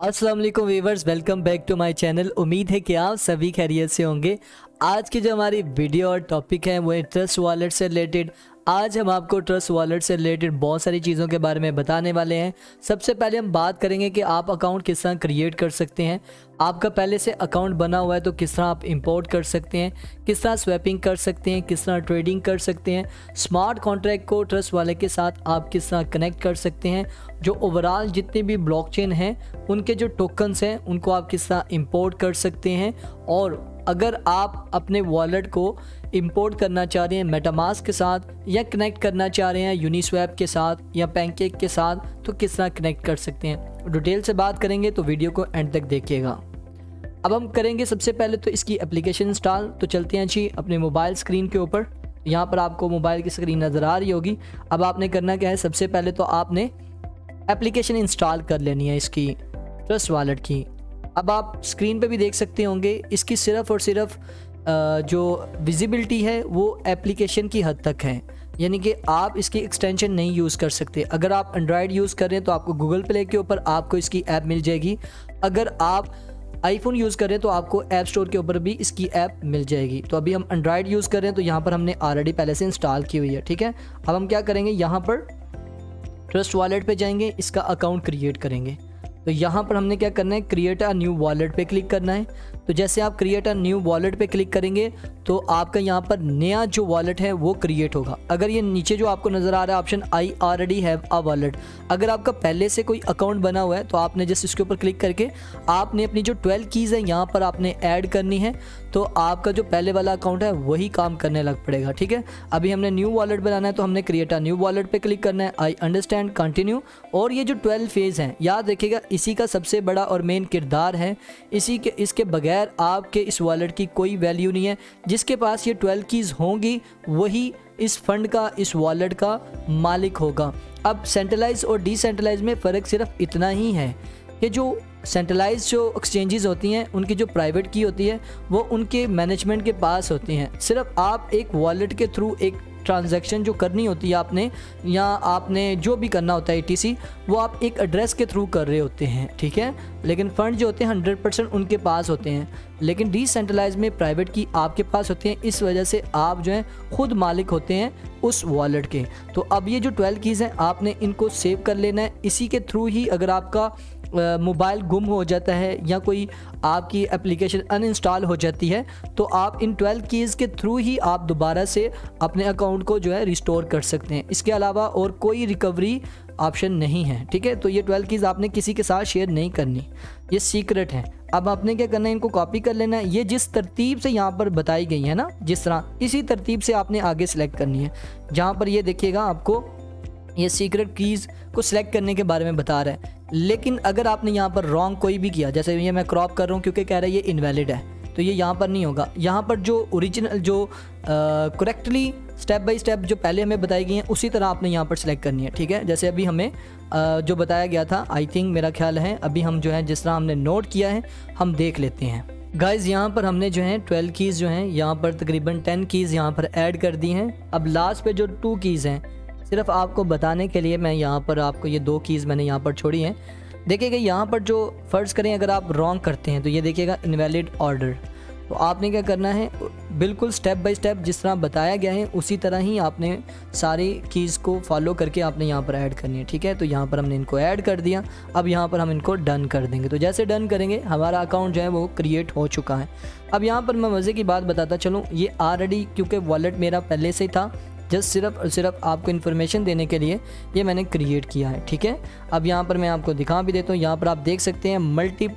अस्सलाम वालेकुम viewers, welcome back to my channel. उम्मीद है कि आप सभी खैरियत से होंगे। आज की जो हमारी वीडियो और टॉपिक है वो है ट्रस्ट वॉलेट से रिलेटेड। आज हम आपको ट्रस्ट वॉलेट से रिलेटेड बहुत सारी चीज़ों के बारे में बताने वाले हैं। सबसे पहले हम बात करेंगे कि आप अकाउंट किस तरह क्रिएट कर सकते हैं। आपका पहले से अकाउंट बना हुआ है तो किस तरह आप इंपोर्ट कर सकते हैं, किस तरह स्वैपिंग कर सकते हैं, किस तरह ट्रेडिंग कर सकते हैं, स्मार्ट कॉन्ट्रैक्ट को ट्रस्ट वॉलेट के साथ आप किस तरह कनेक्ट कर सकते हैं, जो ओवरऑल जितने भी ब्लॉकचेन हैं उनके जो टोकन्स हैं उनको आप किस तरह इंपोर्ट कर सकते हैं। और अगर आप अपने वॉलेट को इंपोर्ट करना चाह रहे हैं मेटामास्क के साथ या कनेक्ट करना चाह रहे हैं यूनिस्वैप के साथ या पैनकेक के साथ, तो किस तरह कनेक्ट कर सकते हैं, डिटेल से बात करेंगे। तो वीडियो को एंड तक देखिएगा। अब हम करेंगे सबसे पहले तो इसकी एप्लीकेशन इंस्टॉल। तो चलते हैं जी अपने मोबाइल स्क्रीन के ऊपर। यहाँ पर आपको मोबाइल की स्क्रीन नज़र आ रही होगी। अब आपने करना क्या है, सबसे पहले तो आपने एप्लीकेशन इंस्टॉल कर लेनी है इसकी ट्रस्ट वॉलेट की। अब आप स्क्रीन पे भी देख सकते होंगे इसकी सिर्फ़ और सिर्फ जो विजिबिलिटी है वो एप्लीकेशन की हद तक है, यानी कि आप इसकी एक्सटेंशन नहीं यूज़ कर सकते। अगर आप एंड्रॉयड यूज़ कर रहे हैं तो आपको गूगल प्ले के ऊपर आपको इसकी ऐप मिल जाएगी। अगर आप आईफोन यूज़ कर रहे हैं तो आपको ऐप स्टोर के ऊपर भी इसकी ऐप मिल जाएगी। तो अभी हम एंड्रॉयड यूज़ कर रहे हैं तो यहाँ पर हमने ऑलरेडी पहले से इंस्टॉल की हुई है, ठीक है। अब हम क्या करेंगे, यहाँ पर ट्रस्ट वॉलेट पे जाएंगे, इसका अकाउंट क्रिएट करेंगे। तो यहाँ पर हमने क्या करना है, क्रिएट अ न्यू वॉलेट पे क्लिक करना है। तो जैसे आप क्रिएट अ न्यू वॉलेट पे क्लिक करेंगे तो आपका यहाँ पर नया जो वॉलेट है वो क्रिएट होगा। अगर ये नीचे जो आपको नज़र आ रहा है option I already have a wallet, अगर आपका पहले से कोई अकाउंट बना हुआ है तो आपने जस्ट इसके ऊपर क्लिक करके आपने अपनी जो 12 कीज़ है यहाँ पर आपने ऐड करनी है। तो आपका जो पहले वाला अकाउंट है वही काम करने लग पड़ेगा, ठीक है। अभी हमने न्यू वॉलेट बनाना है तो हमने क्रिएट अ न्यू वॉलेट पे क्लिक करना है, आई अंडरस्टैंड, कंटिन्यू। और ये जो 12 फेज़ हैं याद रखिएगा, इसी का सबसे बड़ा और मेन किरदार है। इसके बगैर आपके इस वॉलेट की कोई वैल्यू नहीं है। जिसके पास ये 12 कीज़ होंगी वही इस फंड का, इस वॉलेट का मालिक होगा। अब सेंट्रलाइज और डिसेंट्रलाइज में फ़र्क सिर्फ इतना ही है कि जो सेंट्रलाइज जो एक्सचेंजेस होती हैं उनकी जो प्राइवेट की होती है वो उनके मैनेजमेंट के पास होती हैं। सिर्फ आप एक वॉलेट के थ्रू एक ट्रांजैक्शन जो करनी होती है आपने, या आपने जो भी करना होता है ETC, वो आप एक एड्रेस के थ्रू कर रहे होते हैं, ठीक है। लेकिन फ़ंड जो होते हैं 100% उनके पास होते हैं। लेकिन डिसेंट्रलाइज में प्राइवेट की आपके पास होती हैं, इस वजह से आप जो है खुद मालिक होते हैं उस वॉलेट के। तो अब ये जो 12 कीज़ हैं आपने इनको सेव कर लेना है। इसी के थ्रू ही अगर आपका मोबाइल गुम हो जाता है या कोई आपकी एप्लीकेशन अनइंस्टॉल हो जाती है तो आप इन 12 कीज़ के थ्रू ही आप दोबारा से अपने अकाउंट को जो है रिस्टोर कर सकते हैं। इसके अलावा और कोई रिकवरी ऑप्शन नहीं है, ठीक है। तो ये 12 कीज़ आपने किसी के साथ शेयर नहीं करनी, ये सीक्रेट है। अब आपने क्या करना है, इनको कॉपी कर लेना है। ये जिस तरतीब से यहाँ पर बताई गई है ना, जिस तरह, इसी तरतीब से आपने आगे सेलेक्ट करनी है। जहाँ पर ये देखिएगा आपको ये सीक्रेट कीज़ को सिलेक्ट करने के बारे में बता रहा है। लेकिन अगर आपने यहाँ पर रॉन्ग कोई भी किया, जैसे ये मैं क्रॉप कर रहा हूँ क्योंकि कह रहा है ये इनवैलिड है, तो ये यहाँ पर नहीं होगा। यहाँ पर जो ओरिजिनल जो करेक्टली स्टेप बाय स्टेप जो पहले हमें बताई गई हैं उसी तरह आपने यहाँ पर सिलेक्ट करनी है, ठीक है। जैसे अभी हमें जो बताया गया था, आई थिंक मेरा ख्याल है अभी हम जो है जिस तरह हमने नोट किया है हम देख लेते हैं। गाइज़ यहाँ पर हमने जो है 12 कीज़ जो हैं यहाँ पर तकरीबन 10 कीज़ यहाँ पर ऐड कर दी हैं। अब लास्ट पे जो 2 कीज़ हैं, सिर्फ आपको बताने के लिए मैं यहाँ पर आपको ये 2 कीज़ मैंने यहाँ पर छोड़ी हैं। देखिएगा यहाँ पर जो फ़र्ज़ करें अगर आप रॉन्ग करते हैं तो ये देखिएगा इनवैलिड ऑर्डर। तो आपने क्या करना है, बिल्कुल स्टेप बाय स्टेप जिस तरह बताया गया है उसी तरह ही आपने सारी कीज़ को फॉलो करके आपने यहाँ पर ऐड करनी है, ठीक है। तो यहाँ पर हमने इनको ऐड कर दिया। अब यहाँ पर हम इनको डन कर देंगे। तो जैसे डन करेंगे हमारा अकाउंट जो है वो क्रिएट हो चुका है। अब यहाँ पर मैं मज़े की बात बताता चलूँ, ये ऑलरेडी क्योंकि वॉलेट मेरा पहले से ही था, जस्ट सिर्फ और सिर्फ आपको इन्फॉर्मेशन देने के लिए ये मैंने क्रिएट किया है, ठीक है। अब यहाँ पर मैं आपको दिखा भी देता हूँ। यहाँ पर आप देख सकते हैं मल्टी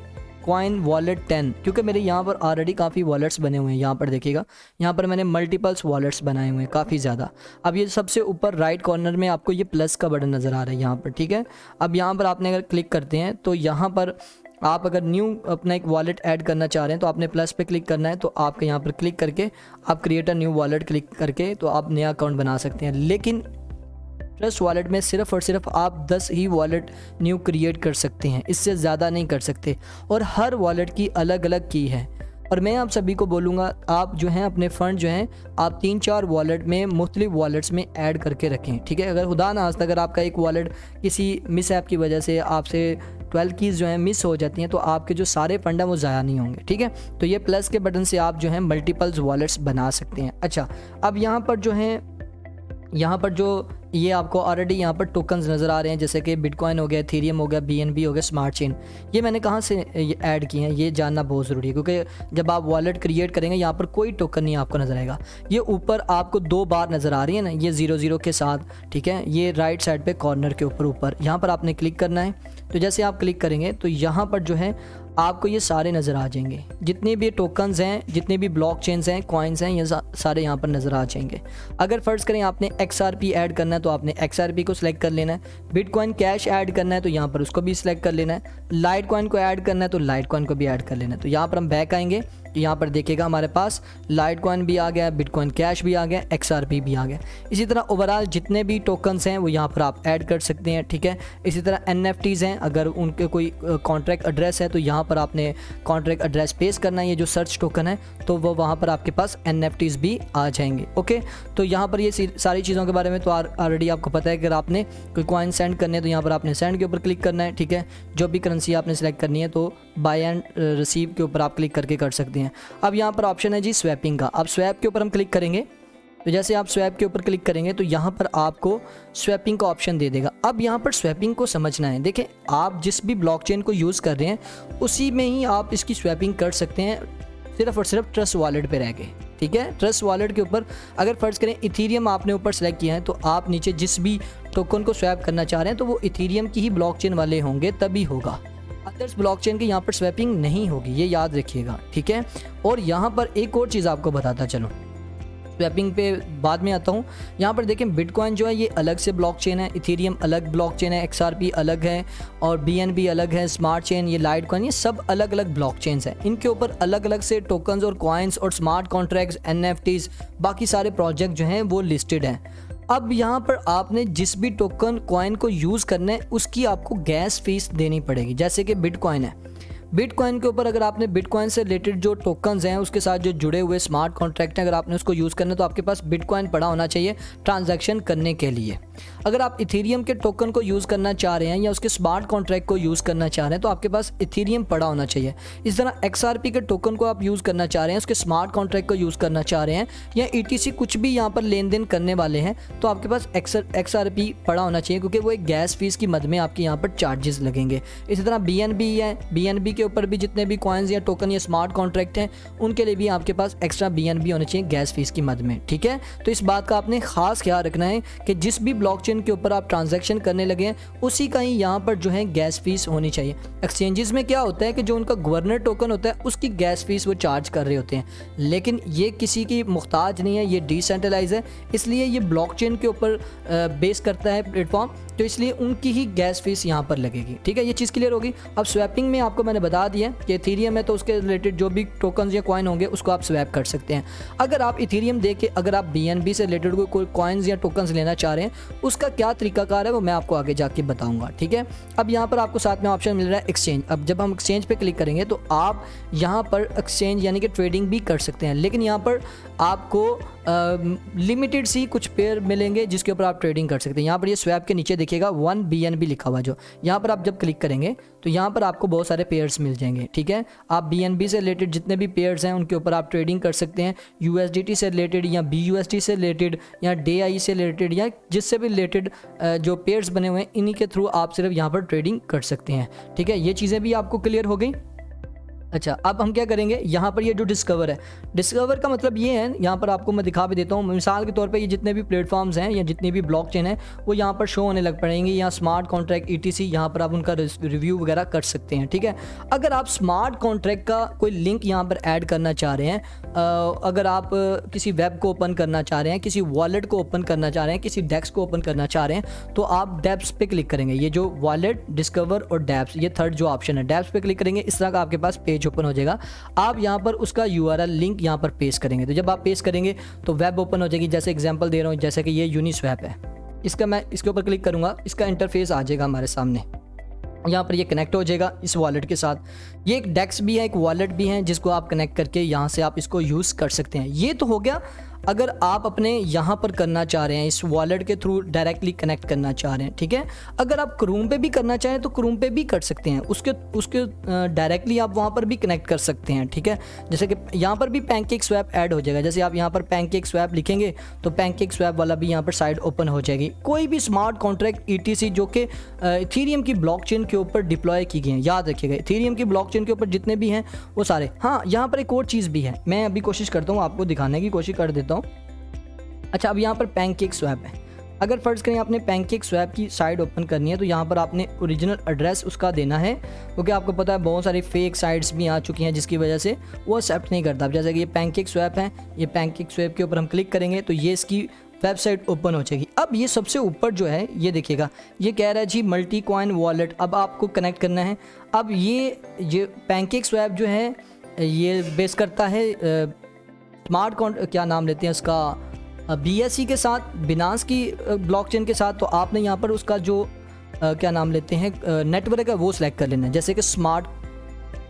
कॉइन वॉलेट 10, क्योंकि मेरे यहाँ पर ऑलरेडी काफ़ी वॉलेट्स बने हुए हैं। यहाँ पर देखिएगा, यहाँ पर मैंने मल्टीपल्स वॉलेट्स बनाए हुए हैं काफ़ी ज़्यादा। अब ये सबसे ऊपर राइट कॉर्नर में आपको ये प्लस का बटन नज़र आ रहा है यहाँ पर, ठीक है। अब यहाँ पर आपने अगर क्लिक करते हैं तो यहाँ पर आप अगर न्यू अपना एक वॉलेट ऐड करना चाह रहे हैं तो आपने प्लस पे क्लिक करना है। तो आपके यहाँ पर क्लिक करके आप create a new wallet click करके तो आप नया अकाउंट बना सकते हैं। लेकिन ट्रस्ट वॉलेट में सिर्फ और सिर्फ आप 10 ही वॉलेट न्यू क्रिएट कर सकते हैं, इससे ज़्यादा नहीं कर सकते। और हर वॉलेट की अलग अलग की है। और मैं आप सभी को बोलूँगा आप जो हैं अपने फ़ंड जो हैं आप 3-4 वॉलेट में मुख्तलिफ वॉलेट्स में ऐड करके रखें, ठीक है। अगर खुदा ना खास्ता अगर आपका एक वॉलेट किसी मिस ऐप की वजह से आपसे 12 कीज़ जो हैं मिस हो जाती हैं तो आपके जो सारे फंड हैं वो ज़ाया नहीं होंगे, ठीक है। तो ये प्लस के बटन से आप जो है मल्टीपल्स वॉलेट्स बना सकते हैं। अच्छा, अब यहाँ पर जो है, यहाँ पर जो ये आपको ऑलरेडी यहाँ पर टोकन्स नज़र आ रहे हैं, जैसे कि बिटकॉइन हो गया, एथेरियम हो गया, BNB हो गया, स्मार्ट चेन। ये मैंने कहाँ से ऐड किए हैं ये जानना बहुत ज़रूरी है, क्योंकि जब आप वॉलेट क्रिएट करेंगे यहाँ पर कोई टोकन नहीं आपको नज़र आएगा। ये ऊपर आपको 2 बार नज़र आ रही है ना, ये 00 के साथ, ठीक है। ये राइट साइड पे कॉर्नर के ऊपर यहाँ पर आपने क्लिक करना है। तो जैसे आप क्लिक करेंगे तो यहाँ पर जो है आपको ये सारे नज़र आ जाएंगे, जितने भी टोकन्स हैं, जितने भी ब्लॉक चेन्स हैं, कॉइन्स हैं, ये सारे यहाँ पर नज़र आ जाएंगे। अगर फ़र्ज़ करें आपने XRP ऐड करना है तो आपने XRP को सिलेक्ट कर लेना है। बिटकॉइन कैश ऐड करना है तो यहाँ पर उसको भी सिलेक्ट कर लेना है। लाइट कॉइन को ऐड करना है तो लाइट कॉइन को भी ऐड कर लेना है। तो यहाँ पर हम बैक आएंगे, यहाँ पर देखिएगा हमारे पास लाइट कॉइन भी आ गया, बिटकॉइन कैश भी आ गया, XRP भी आ गया। इसी तरह ओवरऑल जितने भी टोकन्स हैं वो यहाँ पर आप ऐड कर सकते हैं, ठीक है। इसी तरह NFTs हैं, अगर उनके कोई कॉन्ट्रैक्ट एड्रेस है तो यहाँ पर आपने कॉन्ट्रैक्ट एड्रेस पेस्ट करना है। ये जो सर्च टोकन है तो वो वहाँ पर आपके पास NFTs भी आ जाएंगे, ओके। तो यहाँ पर ये सारी चीज़ों के बारे में तो ऑलरेडी आपको पता है। अगर आपने कोई कॉइन सेंड करने हैं तो यहाँ पर आपने सेंड के ऊपर क्लिक करना है, ठीक है। जो भी करेंसी आपने सेलेक्ट करनी है तो बाय एंड रिसीव के ऊपर आप क्लिक करके कर सकते हैं। अब यहाँ पर ऑप्शन है जी स्वैपिंग का। अब स्वैप के ऊपर हम क्लिक करेंगे तो जैसे आप स्वैप के ऊपर क्लिक करेंगे तो यहाँ पर आपको स्वैपिंग का ऑप्शन दे देगा। अब यहाँ पर स्वैपिंग को समझना है। देखें, आप जिस भी ब्लॉकचेन को यूज़ कर रहे हैं उसी में ही आप इसकी स्वैपिंग कर सकते हैं, सिर्फ और सिर्फ ट्रस्ट वॉलेट पे रह के, ठीक है। ट्रस्ट वॉलेट के ऊपर अगर फ़र्ज़ करें इथीरियम आपने ऊपर सेलेक्ट किया है तो आप नीचे जिस भी टोकन को स्वैप करना चाह रहे हैं तो वो इथीरियम की ही ब्लॉकचेन वाले होंगे, तभी होगा। अदर्स ब्लॉकचेन की यहाँ पर स्वैपिंग नहीं होगी, ये याद रखिएगा, ठीक है। और यहाँ पर एक और चीज़ आपको बताता चलो, स्वैपिंग पे बाद में आता हूँ। यहाँ पर देखें, बिटकॉइन जो है ये अलग से ब्लॉकचेन है, इथेरियम अलग ब्लॉकचेन है, XRP अलग है और BNB अलग है, स्मार्ट चेन, ये लाइट कॉइन, ये सब अलग अलग ब्लॉकचेन्स हैं। इनके ऊपर अलग अलग से टोकन्स और कॉइन्स और स्मार्ट कॉन्ट्रैक्ट्स, NFTs, बाकी सारे प्रोजेक्ट जो हैं वो लिस्टेड हैं। अब यहाँ पर आपने जिस भी टोकन कॉइन को यूज़ करना है उसकी आपको गैस फीस देनी पड़ेगी। जैसे कि बिटकॉइन है, बिटकॉइन के ऊपर अगर आपने बिटकॉइन से रिलेटेड जो टोकन्स हैं उसके साथ जो जुड़े हुए स्मार्ट कॉन्ट्रैक्ट हैं, अगर आपने उसको यूज़ करना है तो आपके पास बिटकॉइन पड़ा होना चाहिए ट्रांजैक्शन करने के लिए। अगर आप इथेरियम के टोकन को यूज़ करना चाह रहे हैं या उसके स्मार्ट कॉन्ट्रैक्ट को यूज़ करना चाह रहे हैं तो आपके पास इथेरियम पड़ा होना चाहिए। इस तरह XRP के टोकन को आप यूज़ करना चाह रहे हैं, उसके स्मार्ट कॉन्ट्रैक्ट को यूज़ करना चाह रहे हैं या ETC कुछ भी यहाँ पर लेन देन करने वाले हैं तो आपके पास XRP पड़ा होना चाहिए, क्योंकि वो एक गैस फीस की मद में आपके यहाँ पर चार्जेस लगेंगे। इसी तरह BNB है, BNB के ऊपर भी जितने भी कॉइन्स या टोकन या स्मार्ट कॉन्ट्रैक्ट हैं उनके लिए भी आपके पास एक्स्ट्रा BNB होने चाहिए गैस फीस की मद में, ठीक है। तो इस बात का आपने खास ख्याल रखना है कि जिस भी ब्लॉकचेन के ऊपर आप ट्रांजैक्शन करने लगे हैं उसी का ही यहाँ पर जो है गैस फीस होनी चाहिए। एक्सचेंजेस में क्या होता है कि जो उनका गवर्नर टोकन होता है उसकी गैस फीस वो चार्ज कर रहे होते हैं, लेकिन ये किसी की मुख्ताज नहीं है, ये डिसेंट्रलाइज है, इसलिए ये ब्लॉकचेन के ऊपर बेस करता है प्लेटफॉर्म, तो इसलिए उनकी ही गैस फीस यहाँ पर लगेगी, ठीक है। ये चीज़ क्लियर होगी। अब स्वैपिंग में आपको मैंने बता दिया कि इथेरियम है तो उसके रिलेटेड जो भी टोकन या कॉइन होंगे उसको आप स्वैप कर सकते हैं। अगर आप इथेरियम दे के अगर आप BNB से रिलेटेड कोई कॉइन्स या टोकन्स लेना चाह रहे हैं उसका क्या तरीकाकार है वो मैं आपको आगे जाके बताऊंगा, ठीक है। अब यहाँ पर आपको साथ में ऑप्शन मिल रहा है एक्सचेंज। अब जब हम एक्सचेंज पे क्लिक करेंगे तो आप यहाँ पर एक्सचेंज यानी कि ट्रेडिंग भी कर सकते हैं, लेकिन यहाँ पर आपको लिमिटेड सी कुछ पेयर मिलेंगे जिसके ऊपर आप ट्रेडिंग कर सकते हैं। यहाँ पर ये स्वैप के नीचे देखिएगा 1 BNB लिखा हुआ, जो यहाँ पर आप जब क्लिक करेंगे तो यहाँ पर आपको बहुत सारे पेयर्स मिल जाएंगे, ठीक है। आप BNB से रिलेटेड जितने भी पेयर्स हैं उनके ऊपर आप ट्रेडिंग कर सकते हैं, USDT से रिलेटेड या BUSD से रिलेटेड या DAI से रिलेटेड या जिससे भी रिलेटेड जो पेयर्स बने हुए हैं इन्हीं के थ्रू आप सिर्फ यहाँ पर ट्रेडिंग कर सकते हैं, ठीक है। ये चीज़ें भी आपको क्लियर हो गई। अच्छा, अब हम क्या करेंगे, यहाँ पर ये जो डिस्कवर है, डिस्कवर का मतलब ये है, यहाँ पर आपको मैं दिखा भी देता हूँ। मिसाल के तौर पे ये जितने भी प्लेटफॉर्म्स हैं या जितनी भी ब्लॉकचेन है वो यहाँ पर शो होने लग पड़ेंगे, या स्मार्ट कॉन्ट्रैक्ट ETC, यहाँ पर आप उनका रिव्यू वगैरह कर सकते हैं, ठीक है। अगर आप स्मार्ट कॉन्ट्रैक्ट का कोई लिंक यहाँ पर ऐड करना चाह रहे हैं, अगर आप किसी वेब को ओपन करना चाह रहे हैं, किसी वॉलेट को ओपन करना चाह रहे हैं, किसी डेक्स को ओपन करना चाह रहे हैं, तो आप डेप्स पे क्लिक करेंगे। ये जो वॉलेट, डिस्कवर और डेप्स, ये थर्ड जो ऑप्शन है, डेप्स पे क्लिक करेंगे, इस तरह का आपके पास पेज ओपन हो जाएगा। आप यहाँ पर उसका URL लिंक यहाँ पर पेस्ट करेंगे, तो जब आप पेस्ट करेंगे तो वेब ओपन हो जाएगी। जैसे एग्जांपल दे रहा हूँ, जैसे कि ये यूनिस्वैप है, इसका मैं इसके ऊपर क्लिक करूँगा, इसका इंटरफेस आ जाएगा हमारे सामने। यहाँ पर ये कनेक्ट हो जाएगा इस वॉलेट के साथ। ये एक डेक्स भी है, एक वॉलेट भी है जिसको आप कनेक्ट करके यहाँ से आप इसको यूज़ कर सकते हैं। ये तो हो गया अगर आप अपने यहाँ पर करना चाह रहे हैं, इस वॉलेट के थ्रू डायरेक्टली कनेक्ट करना चाह रहे हैं, ठीक है। अगर आप क्रोम पे भी करना चाहें तो क्रोम पे भी कर सकते हैं, उसके डायरेक्टली आप वहाँ पर भी कनेक्ट कर सकते हैं, ठीक है। जैसे कि यहाँ पर भी पैनकेक स्वैप ऐड हो जाएगा, जैसे आप यहाँ पर पैनकेक स्वैप लिखेंगे तो पैनकेक स्वैप वाला भी यहाँ पर साइड ओपन हो जाएगी। कोई भी स्मार्ट कॉन्ट्रैक्ट ETC जो कि इथेरियम की ब्लॉकचेन के ऊपर डिप्लॉय की गई हैं, याद रखिएगा इथेरियम की ब्लॉकचेन के ऊपर जितने भी हैं वो सारे। हाँ, यहाँ पर एक और चीज़ भी है, मैं अभी कोशिश करता हूँ आपको दिखाने की कोशिश कर देता हूँ। अच्छा, अब यहाँ पर पैनकेक स्वैप है। अगर फ़र्ज़ करें आपने पैनकेक स्वैप की साइट ओपन करनी है तो यहाँ पर आपने ओरिजिनल एड्रेस उसका देना है, क्योंकि आपको पता है बहुत सारी फेक साइट्स भी आ चुकी हैं जिसकी वजह से वो एक्सेप्ट नहीं करता। जैसे कि ये पैनकेक स्वैप है, ये पैनकेक स्वैप के ऊपर हम क्लिक करेंगे तो ये इसकी वेबसाइट ओपन हो जाएगी। अब ये सबसे ऊपर जो है ये देखिएगा, ये कह रहा है जी मल्टी कॉइन वॉलेट, अब आपको कनेक्ट करना है। अब ये पैनकेक स्वैप जो है ये बेस करता है स्मार्ट क्या नाम लेते हैं उसका, BSC के साथ, बिनांस की ब्लॉकचेन के साथ। तो आपने यहाँ पर उसका जो क्या नाम लेते हैं नेटवर्क है वो सिलेक्ट कर लेना है। जैसे कि स्मार्ट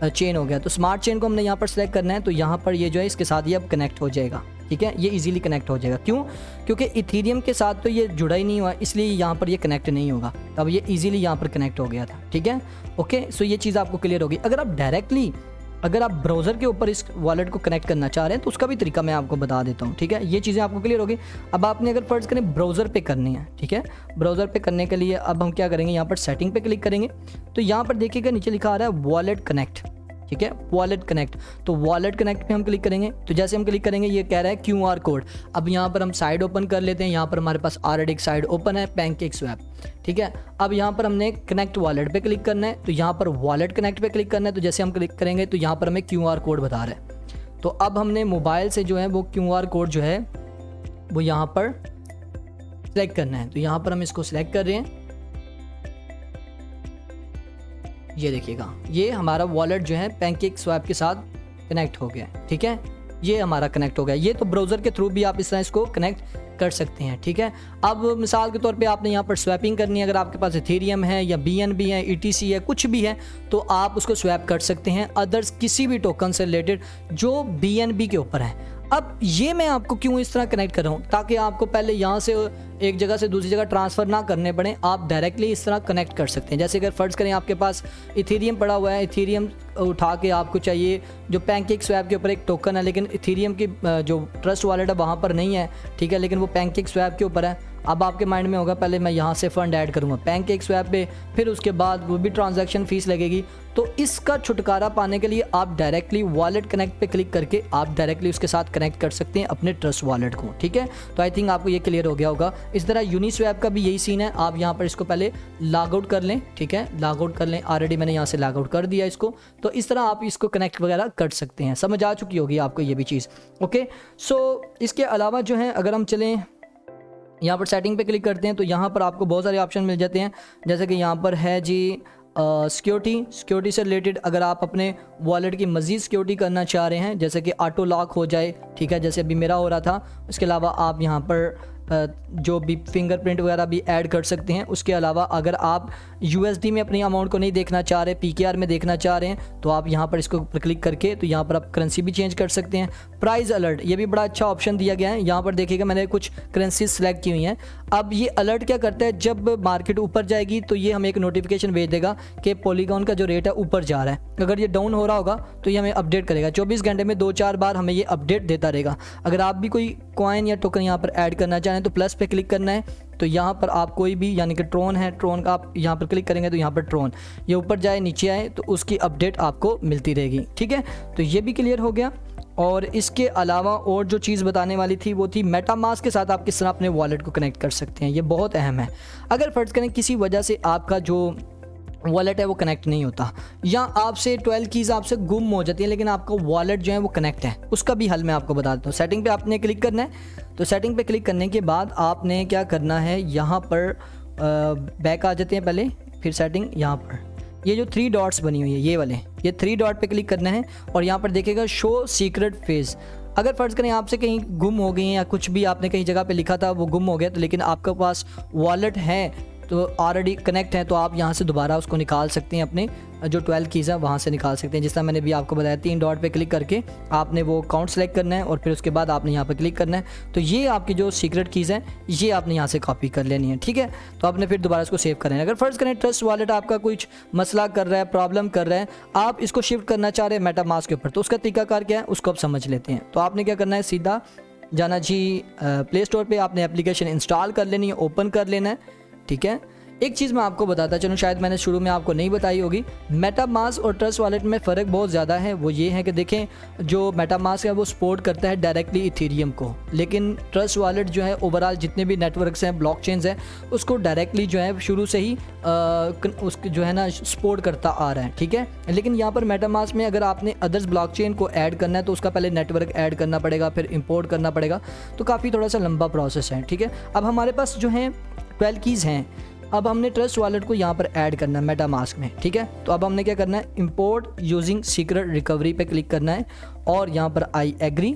चेन हो गया तो स्मार्ट चेन को हमने यहाँ पर सिलेक्ट करना है, तो यहाँ पर ये जो है इसके साथ ये अब कनेक्ट हो जाएगा, ठीक है। ये इजीली कनेक्ट हो जाएगा, क्यों? क्योंकि इथेरियम के साथ तो ये जुड़ा ही नहीं हुआ, इसलिए यहाँ पर ये कनेक्ट नहीं होगा। अब ये इजीली यहाँ पर कनेक्ट हो गया था, ठीक है। ओके, सो ये चीज़ आपको क्लियर होगी। अगर आप ब्राउज़र के ऊपर इस वॉलेट को कनेक्ट करना चाह रहे हैं तो उसका भी तरीका मैं आपको बता देता हूँ, ठीक है। ये चीज़ें आपको क्लियर होगी। अब आपने अगर फ़र्ज़ करें ब्राउज़र पे करनी है, ठीक है, ब्राउज़र पे करने के लिए अब हम क्या करेंगे, यहाँ पर सेटिंग पे क्लिक करेंगे तो यहाँ पर देखिएगा नीचे लिखा आ रहा है वॉलेट कनेक्ट, ठीक है, वॉलेट कनेक्ट। तो वॉलेट कनेक्ट पे हम क्लिक करेंगे तो जैसे हम क्लिक करेंगे ये कह रहा है QR कोड। अब यहाँ पर हम साइड ओपन कर लेते हैं, यहाँ पर हमारे पास ऑलरेडी एक साइड ओपन है पैनकेक स्वैप, ठीक है। अब यहाँ पर हमने कनेक्ट वॉलेट पे क्लिक करना है, तो यहाँ पर वॉलेट कनेक्ट पे क्लिक करना है। तो जैसे हम क्लिक करेंगे तो यहाँ पर हमें QR कोड बता रहा है। तो अब हमने मोबाइल से जो है वो QR कोड जो है वो यहाँ पर सिलेक्ट करना है। तो यहाँ पर हम इसको सिलेक्ट कर रहे हैं, ये देखिएगा ये हमारा वॉलेट जो है पैनकेक स्वैप के साथ कनेक्ट हो गया, ठीक है। ये हमारा कनेक्ट हो गया। ये तो ब्राउज़र के थ्रू भी आप इस तरह इसको कनेक्ट कर सकते हैं, ठीक है। अब मिसाल के तौर पे आपने यहाँ पर स्वैपिंग करनी है, अगर आपके पास इथेरियम है या BNB है, ETC है, कुछ भी है तो आप उसको स्वैप कर सकते हैं अदर्स किसी भी टोकन से रिलेटेड जो BNB के ऊपर है। अब ये मैं आपको क्यों इस तरह कनेक्ट कर रहा हूँ, ताकि आपको पहले यहाँ से एक जगह से दूसरी जगह ट्रांसफ़र ना करने पड़े, आप डायरेक्टली इस तरह कनेक्ट कर सकते हैं। जैसे अगर फ़र्ज़ करें आपके पास इथेरियम पड़ा हुआ है, इथेरियम उठा के आपको चाहिए, जो पैनकेक स्वैप के ऊपर एक टोकन है लेकिन इथेरियम की जो ट्रस्ट वॉलेट है वहाँ पर नहीं है, ठीक है, लेकिन वो पैनकेक स्वैप के ऊपर है। अब आपके माइंड में होगा पहले मैं यहाँ से फ़ंड ऐड करूँगा पैनकेक स्वैप पे, फिर उसके बाद वो भी ट्रांजैक्शन फ़ीस लगेगी। तो इसका छुटकारा पाने के लिए आप डायरेक्टली वॉलेट कनेक्ट पे क्लिक करके आप डायरेक्टली उसके साथ कनेक्ट कर सकते हैं अपने ट्रस्ट वॉलेट को, ठीक है। तो आई थिंक आपको ये क्लियर हो गया होगा। इस तरह यूनिस्वैप का भी यही सीन है, आप यहाँ पर इसको पहले लॉग आउट कर लें, ठीक है, लॉग आउट कर लें। ऑलरेडी मैंने यहाँ से लॉग आउट कर दिया इसको। तो इस तरह आप इसको कनेक्ट वगैरह कर सकते हैं। समझ आ चुकी होगी आपको ये भी चीज़, ओके। सो इसके अलावा जो है अगर हम चलें यहाँ पर सेटिंग पे क्लिक करते हैं तो यहाँ पर आपको बहुत सारे ऑप्शन मिल जाते हैं। जैसे कि यहाँ पर है जी सिक्योरिटी से रिलेटेड, अगर आप अपने वॉलेट की मज़ीद सिक्योरिटी करना चाह रहे हैं, जैसे कि ऑटो लॉक हो जाए, ठीक है, जैसे अभी मेरा हो रहा था। उसके अलावा आप यहाँ पर जो भी फिंगरप्रिंट वगैरह भी ऐड कर सकते हैं। उसके अलावा अगर आप USD में अपनी अमाउंट को नहीं देखना चाह रहे, PKR में देखना चाह रहे हैं, तो आप यहाँ पर इसको क्लिक करके तो यहाँ पर आप करेंसी भी चेंज कर सकते हैं। प्राइस अलर्ट, ये भी बड़ा अच्छा ऑप्शन दिया गया है। यहाँ पर देखिएगा मैंने कुछ करेंसी सेलेक्ट की हुई हैं। अब ये अलर्ट क्या करता है, जब मार्केट ऊपर जाएगी तो ये हमें एक नोटिफिकेशन भेज देगा कि पॉलीगॉन का जो रेट है ऊपर जा रहा है। अगर ये डाउन हो रहा होगा तो ये हमें अपडेट करेगा। 24 घंटे में 2-4 बार हमें ये अपडेट देता रहेगा। अगर आप भी कोई कॉइन या टोकन यहाँ पर ऐड करना चाहें तो प्लस पे क्लिक करना है। तो यहाँ पर आप कोई भी, यानी कि ट्रोन है, ट्रोन का आप यहाँ पर क्लिक करेंगे तो यहाँ पर ट्रोन ये ऊपर जाए नीचे आए तो उसकी अपडेट आपको मिलती रहेगी, ठीक है। तो ये भी क्लियर हो गया। और इसके अलावा और जो चीज़ बताने वाली थी वो थी मेटामास्क के साथ आप किस तरह अपने वॉलेट को कनेक्ट कर सकते हैं। ये बहुत अहम है। अगर फ़र्ज़ करें किसी वजह से आपका जो वॉलेट है वो कनेक्ट नहीं होता, या आपसे 12 कीज़ आपसे गुम हो जाती है लेकिन आपका वॉलेट जो है वो कनेक्ट है, उसका भी हल मैं आपको बता देता हूँ। सेटिंग पे आपने क्लिक करना है। तो सेटिंग पे क्लिक करने के बाद आपने क्या करना है, यहाँ पर बैक आ जाते हैं पहले, फिर सेटिंग, यहाँ पर ये जो 3 डॉट्स बनी हुई है ये वाले, ये 3 डॉट पे क्लिक करना है और यहाँ पर देखिएगा शो सीक्रेट फेज। अगर फ़र्ज़ करें आपसे कहीं गुम हो गई हैं या कुछ भी आपने कहीं जगह पे लिखा था वो गुम हो गया, तो लेकिन आपके पास वॉलेट है तो ऑलरेडी कनेक्ट है, तो आप यहाँ से दोबारा उसको निकाल सकते हैं, अपने जो 12 कीज़ है वहाँ से निकाल सकते हैं। जिस तरह मैंने भी आपको बताया, 3 डॉट पे क्लिक करके आपने वो काउंट सेलेक्ट करना है और फिर उसके बाद आपने यहाँ पर क्लिक करना है। तो ये आपकी जो सीक्रेट कीज़ हैं ये आपने यहाँ से कॉपी कर लेनी है, ठीक है। तो आपने फिर दोबारा इसको सेव करना है। अगर फ़र्ज़ करें ट्रस्ट वॉलेट आपका कुछ मसला कर रहा है, प्रॉब्लम कर रहा है, आप इसको शिफ्ट करना चाह रहे हैं मेटामास्क के ऊपर, तो उसका तरीकाकार क्या है उसको आप समझ लेते हैं। तो आपने क्या करना है, सीधा जाना जी प्ले स्टोर पे, आपने एप्लीकेशन इंस्टॉल कर लेनी है, ओपन कर लेना है, ठीक है। एक चीज़ मैं आपको बताता चलूँ, शायद मैंने शुरू में आपको नहीं बताई होगी, मेटामास्क और ट्रस्ट वॉलेट में फ़र्क बहुत ज़्यादा है। वो ये है कि देखें, जो मेटामास्क है वो सपोर्ट करता है डायरेक्टली इथेरियम को, लेकिन ट्रस्ट वॉलेट जो है ओवरऑल जितने भी नेटवर्क्स हैं, ब्लॉकचेन्स हैं, उसको डायरेक्टली जो है शुरू से ही उसके जो है ना सपोर्ट करता आ रहा है, ठीक है। लेकिन यहाँ पर मेटामास्क में अगर आपने अदर्स ब्लॉकचेन को ऐड करना है तो उसका पहले नेटवर्क ऐड करना पड़ेगा, फिर इंपोर्ट करना पड़ेगा, तो काफ़ी थोड़ा सा लंबा प्रोसेस है, ठीक है। अब हमारे पास जो है 12 कीज़ हैं, अब हमने ट्रस्ट वॉलेट को यहाँ पर ऐड करना है मेटामास्क में, ठीक है। तो अब हमने क्या करना है, इंपोर्ट यूजिंग सीक्रेट रिकवरी पे क्लिक करना है और यहाँ पर आई एग्री,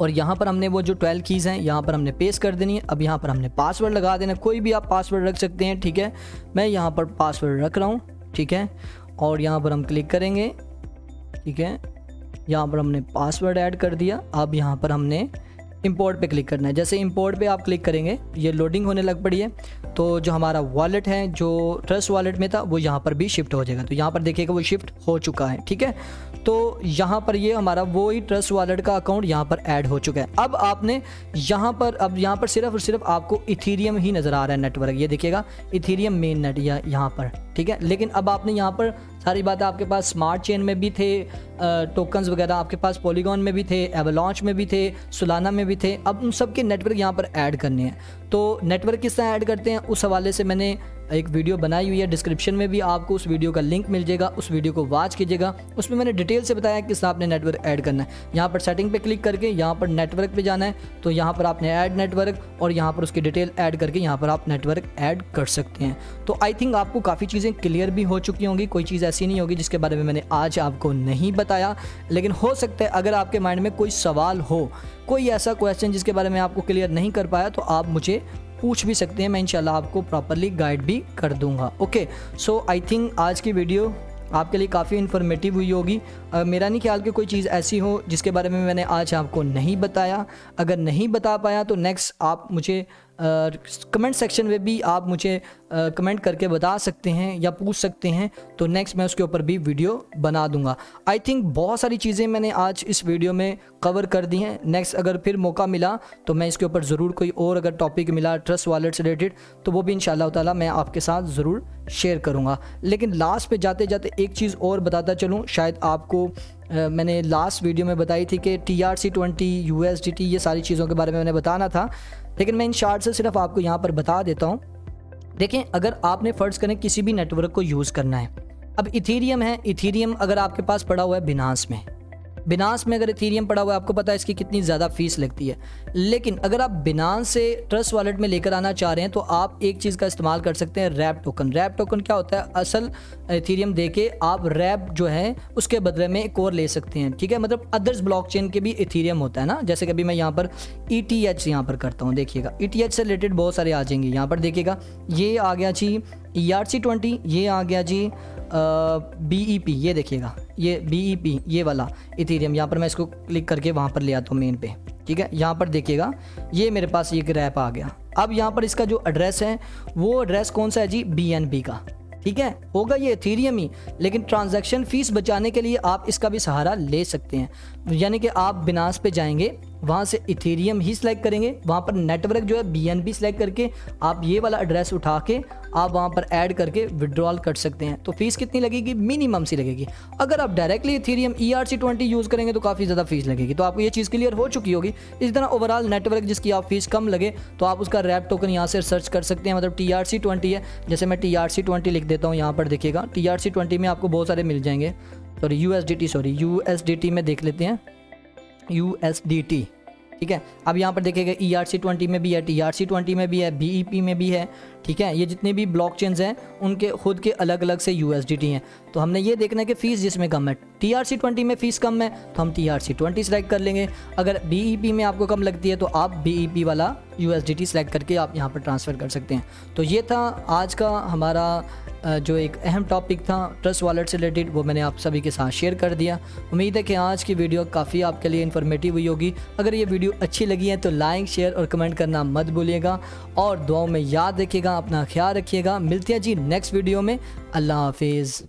और यहाँ पर हमने वो जो 12 कीज़ हैं यहाँ पर हमने पेस्ट कर देनी है। अब यहाँ पर हमने पासवर्ड लगा देना, कोई भी आप पासवर्ड रख सकते हैं, ठीक है। मैं यहाँ पर पासवर्ड रख रहा हूँ, ठीक है, और यहाँ पर हम क्लिक करेंगे, ठीक है। यहाँ पर हमने पासवर्ड ऐड कर दिया। अब यहाँ पर हमने इंपोर्ट पे क्लिक करना है। जैसे इंपोर्ट पे आप क्लिक करेंगे, ये लोडिंग होने लग पड़ी है, तो जो हमारा वॉलेट है जो ट्रस्ट वॉलेट में था वो यहाँ पर भी शिफ्ट हो जाएगा। तो यहाँ पर देखिएगा वो शिफ्ट हो चुका है, ठीक है। तो यहाँ पर ये हमारा वो ही ट्रस्ट वॉलेट का अकाउंट यहाँ पर ऐड हो चुका है। अब आपने यहाँ पर सिर्फ और सिर्फ आपको इथेरियम ही नज़र आ रहा है नेटवर्क, ये देखिएगा इथेरियम मेन नेट यहाँ पर, ठीक है। लेकिन अब आपने यहाँ पर सारी बातें, आपके पास स्मार्ट चेन में भी थे टोकन्स वगैरह, आपके पास पॉलीगॉन में भी थे, एवलांच में भी थे, सोलाना में भी थे। अब उन सब के नेटवर्क यहाँ पर ऐड करने हैं। तो नेटवर्क किस तरह ऐड करते हैं उस हवाले से मैंने एक वीडियो बनाई हुई है, डिस्क्रिप्शन में भी आपको उस वीडियो का लिंक मिल जाएगा, उस वीडियो को वॉच कीजिएगा। उसमें मैंने डिटेल से बताया किस तरह आपने नेटवर्क ऐड करना है। यहाँ पर सेटिंग पे क्लिक करके यहाँ पर नेटवर्क पे जाना है, तो यहाँ पर आपने ऐड नेटवर्क और यहाँ पर उसकी डिटेल ऐड करके यहाँ पर आप नेटवर्क ऐड कर सकते हैं। तो आई थिंक आपको काफ़ी चीज़ें क्लियर भी हो चुकी होंगी, कोई चीज़ ऐसी नहीं होगी जिसके बारे में मैंने आज आपको नहीं बताया। लेकिन हो सकता है अगर आपके माइंड में कोई सवाल हो, कोई ऐसा क्वेश्चन जिसके बारे में आपको क्लियर नहीं कर पाया, तो आप मुझे पूछ भी सकते हैं, मैं इंशाल्लाह आपको प्रॉपरली गाइड भी कर दूंगा। ओके, सो आई थिंक आज की वीडियो आपके लिए काफ़ी इन्फॉर्मेटिव हुई होगी। मेरा नहीं ख्याल कि कोई चीज़ ऐसी हो जिसके बारे में मैंने आज आपको नहीं बताया। अगर नहीं बता पाया तो नेक्स्ट आप मुझे कमेंट सेक्शन में भी आप मुझे कमेंट करके बता सकते हैं या पूछ सकते हैं, तो नेक्स्ट मैं उसके ऊपर भी वीडियो बना दूंगा। आई थिंक बहुत सारी चीज़ें मैंने आज इस वीडियो में कवर कर दी हैं। नेक्स्ट अगर फिर मौका मिला तो मैं इसके ऊपर ज़रूर कोई और अगर टॉपिक मिला ट्रस्ट वॉलेट से रिलेटेड तो वो भी इंशाल्लाह ताला मैं आपके साथ ज़रूर शेयर करूँगा। लेकिन लास्ट पे जाते जाते एक चीज़ और बताता चलूँ, शायद आपको मैंने लास्ट वीडियो में बताई थी कि TRC20 USDT ये सारी चीज़ों के बारे में मैंने बताना था, लेकिन मैं इन शार्ट से सिर्फ आपको यहाँ पर बता देता हूँ। देखें, अगर आपने फ़र्ज़ करें किसी भी नेटवर्क को यूज़ करना है, अब इथेरियम है, इथेरियम अगर आपके पास पड़ा हुआ है बिनांस में अगर इथेरियम पड़ा हुआ है, आपको पता है इसकी कितनी ज़्यादा फीस लगती है। लेकिन अगर आप बिनांस से ट्रस्ट वॉलेट में लेकर आना चाह रहे हैं तो आप एक चीज़ का इस्तेमाल कर सकते हैं, रैप टोकन। रैप टोकन क्या होता है, असल इथेरियम देके आप रैप जो है उसके बदले में एक और ले सकते हैं, ठीक है। मतलब अदर्स ब्लॉकचेन के भी इथेरियम होता है ना, जैसे कि अभी मैं यहाँ पर ETH यहाँ पर करता हूँ, देखिएगा ETH से रिलेटेड बहुत सारे आ जाएंगे। यहाँ पर देखिएगा ये आ गया जी ERC20, ये आ गया जी BEP, ये देखिएगा ये BEP ये वाला इथेरियम। यहाँ पर मैं इसको क्लिक करके वहाँ पर ले आता हूँ मेन पे, ठीक है। यहाँ पर देखिएगा ये मेरे पास ये रैप आ गया। अब यहाँ पर इसका जो एड्रेस है वो एड्रेस कौन सा है जी, BNB का, ठीक है। होगा ये इथेरियम ही, लेकिन ट्रांजैक्शन फ़ीस बचाने के लिए आप इसका भी सहारा ले सकते हैं। यानी कि आप बिनांस पे जाएंगे, वहाँ से इथेरियम ही सिलेक्ट करेंगे, वहाँ पर नेटवर्क जो है BNB सिलेक्ट करके आप ये वाला एड्रेस उठा के आप वहाँ पर ऐड करके विड्रॉल कर सकते हैं। तो फीस कितनी लगेगी, मिनिमम सी लगेगी। अगर आप डायरेक्टली इथेरियम ERC20 यूज़ करेंगे तो काफ़ी ज़्यादा फीस लगेगी। तो आपको ये चीज़ क्लियर हो चुकी होगी। इस तरह ओवरऑल नेटवर्क जिसकी आप फीस कम लगे तो आप उसका रैप टोकन यहाँ से सर्च कर सकते हैं। मतलब TRC20 है, जैसे मैं TRC20 लिख देता हूँ, यहाँ पर देखिएगा TRC20 में आपको बहुत सारे मिल जाएंगे। USDT में देख लेते हैं, USDT, ठीक है। अब यहाँ पर देखिएगा ERC20 में भी है, TRC20 में भी है, BEP में भी है, ठीक है। ये जितने भी ब्लॉक चेन्स हैं उनके खुद के अलग अलग से USDT हैं। तो हमने ये देखना है कि फ़ीस जिसमें कम है, TRC20 में फ़ीस कम है तो हम TRC20 सेलेक्ट कर लेंगे। अगर BEP में आपको कम लगती है तो आप BEP वाला USDT सेलेक्ट करके आप यहाँ पर ट्रांसफ़र कर सकते हैं। तो ये था आज का हमारा जो एक अहम टॉपिक था ट्रस्ट वॉलेट से रिलेटेड, वो मैंने आप सभी के साथ शेयर कर दिया। उम्मीद है कि आज की वीडियो काफ़ी आपके लिए इन्फॉर्मेटिव हुई होगी। अगर ये वीडियो अच्छी लगी है तो लाइक, शेयर और कमेंट करना मत भूलिएगा और दुआओं में याद रखिएगा, अपना ख्याल रखिएगा। मिलते हैं जी नेक्स्ट वीडियो में। अल्लाह हाफिज़।